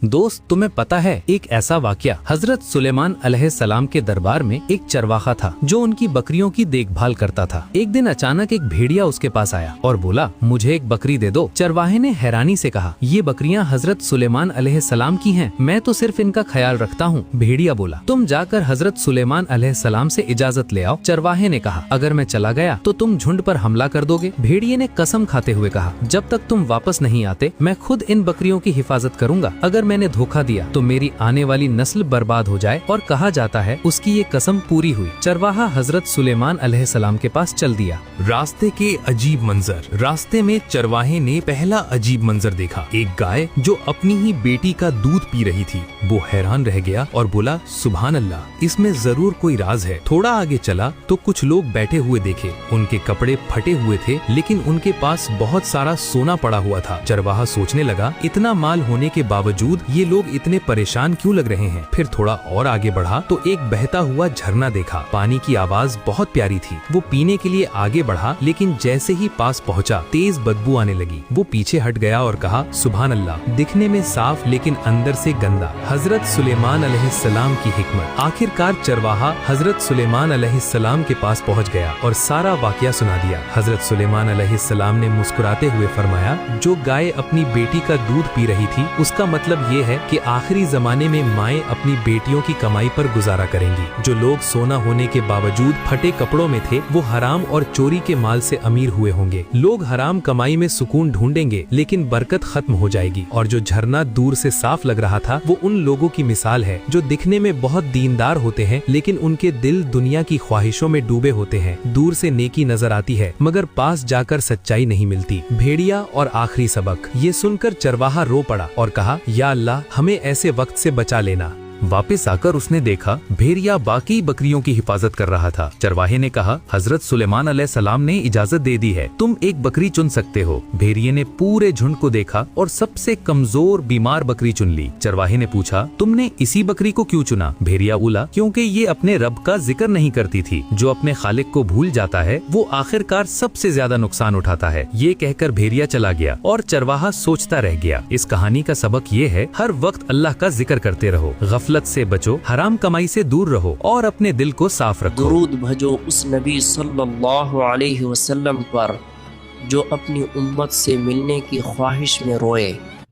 दोस्त, तुम्हें पता है एक ऐसा वाकया, हजरत सुलेमान अलैहिस्सलाम के दरबार में एक चरवाहा था जो उनकी बकरियों की देखभाल करता था। एक दिन अचानक एक भेड़िया उसके पास आया और बोला, मुझे एक बकरी दे दो। चरवाहे ने हैरानी से कहा, ये बकरियां हजरत सुलेमान अलैहिस्सलाम की हैं, मैं तो सिर्फ इनका ख्याल रखता हूँ। भेड़िया बोला, तुम जाकर हजरत सुलेमान अलैहिस्सलाम से इजाजत ले आओ। चरवाहे ने कहा, अगर मैं चला गया तो तुम झुंड पर हमला कर दोगे। भेड़िए ने कसम खाते हुए कहा, जब तक तुम वापस नहीं आते मैं खुद इन बकरियों की हिफाजत करूंगा। अगर मैंने धोखा दिया तो मेरी आने वाली नस्ल बर्बाद हो जाए। और कहा जाता है उसकी ये कसम पूरी हुई। चरवाहा हजरत सुलेमान अलैहिस्सलाम के पास चल दिया। रास्ते के अजीब मंजर। रास्ते में चरवाहे ने पहला अजीब मंजर देखा, एक गाय जो अपनी ही बेटी का दूध पी रही थी। वो हैरान रह गया और बोला, सुभान अल्लाह, इसमें जरूर कोई राज है। थोड़ा आगे चला तो कुछ लोग बैठे हुए देखे। उनके कपड़े फटे हुए थे लेकिन उनके पास बहुत सारा सोना पड़ा हुआ था। चरवाहा सोचने लगा, इतना माल होने के बावजूद ये लोग इतने परेशान क्यों लग रहे हैं। फिर थोड़ा और आगे बढ़ा तो एक बहता हुआ झरना देखा। पानी की आवाज बहुत प्यारी थी। वो पीने के लिए आगे बढ़ा लेकिन जैसे ही पास पहुंचा तेज बदबू आने लगी। वो पीछे हट गया और कहा, सुभान अल्लाह, दिखने में साफ लेकिन अंदर से गंदा। हजरत सुलेमान अलैहिस्सलाम की हिकमत। आखिरकार चरवाहा हजरत सुलेमान अलैहिस्सलाम के पास पहुंच गया और सारा वाकया सुना दिया। हजरत सुलेमान अलैहिस्सलाम ने मुस्कुराते हुए फरमाया, जो गाय अपनी बेटी का दूध पी रही थी उसका मतलब ये है कि आखिरी जमाने में माएं अपनी बेटियों की कमाई पर गुजारा करेंगी। जो लोग सोना होने के बावजूद फटे कपड़ों में थे वो हराम और चोरी के माल से अमीर हुए होंगे। लोग हराम कमाई में सुकून ढूंढेंगे लेकिन बरकत खत्म हो जाएगी। और जो झरना दूर से साफ लग रहा था वो उन लोगों की मिसाल है जो दिखने में बहुत दीनदार होते हैं लेकिन उनके दिल दुनिया की ख्वाहिशों में डूबे होते हैं। दूर से नेकी नजर आती है मगर पास जाकर सच्चाई नहीं मिलती। भेड़िया और आखिरी सबक। ये सुनकर चरवाहा रो पड़ा और कहा, या अल्लाह, हमें ऐसे वक्त से बचा लेना। वापस आकर उसने देखा भेड़िया बाकी बकरियों की हिफाजत कर रहा था। चरवाहे ने कहा, हजरत सुलेमान अलैहिस्सलाम ने इजाजत दे दी है, तुम एक बकरी चुन सकते हो। भेड़िए ने पूरे झुंड को देखा और सबसे कमजोर बीमार बकरी चुन ली। चरवाहे ने पूछा, तुमने इसी बकरी को क्यों चुना? भेड़िया बोला, क्योंकि ये अपने रब का जिक्र नहीं करती थी। जो अपने खालिक को भूल जाता है वो आखिरकार सबसे ज्यादा नुकसान उठाता है। ये कहकर भेड़िया चला गया और चरवाहा सोचता रह गया। इस कहानी का सबक ये है, हर वक्त अल्लाह का जिक्र करते रहो, गफलत से बचो, हराम कमाई से दूर रहो और अपने दिल को साफ रखो। दुरूद भजो उस नबी सल्लल्लाहु अलैहि वसल्लम पर जो अपनी उम्मत से मिलने की ख्वाहिश में रोए।